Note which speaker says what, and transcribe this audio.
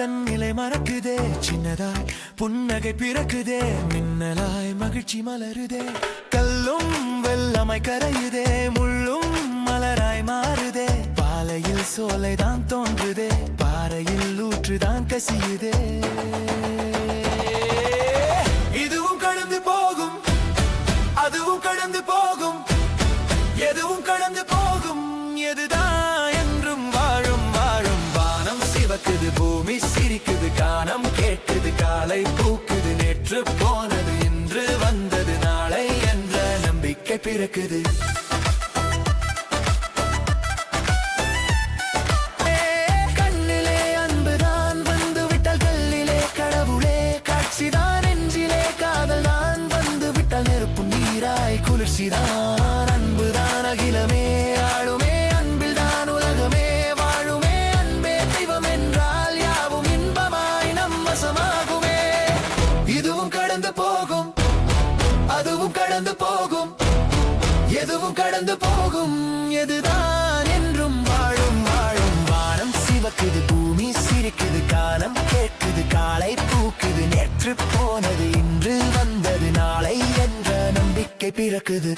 Speaker 1: தன் நிலை மறக்குதே, சின்னதாய் புன்னகை பிறக்குதே, மின்னலாய் மகிழ்ச்சி மலருதே. கல்லும் வெள்ளமாய் கரையுதே, முள்ளும் மலராய் மாறுதே. பாலையில் சோலைதான் தோன்றுதே, பாறையில் ஊற்றுதான் கசியுதே. இதுவும் கடந்து போகும், அதுவும் கடந்து போகும், எதுவும் கடந்து போகும். எதுதான் என்றும் வாழும் வாழும். வானம் சிவக்குது, பூமி சிரிக்குது, கானம் கேட்குது, காலை பூக்குது. நேற்று போனது, இன்று வந்தது, நாளை என்ற நம்பிக்கை பிறக்குது. கண்ணிலே அன்புதான் வந்து விட்டால், கல்லிலே கடவுளே காட்சிதான். நெஞ்சிலே காதல் தான் வந்து விட்டால், நெருப்பு நீராய் குளிர்ச்சிதான். அன்புதான் அகிலமே ஆளுமே, அன்பில் தான் உலகமே வாழுமே. அன்பே தெய்வம் என்றால் யாவும் இன்பமாய் நம் வசமாகுமே. இதுவும் கடந்து போகும், அதுவும் கடந்து போகும், எதுவும் கடந்து போகும். எதுதான் என்றும் வாழும் வாழும். வானம் சிவக்குது, பூமி சிரிக்குது, காலம் கேட்குது, காலை பூக்குது. நேற்று போனது, இன்று வந்தது, நாளை என்ற நம்பிக்கை பிறக்குது.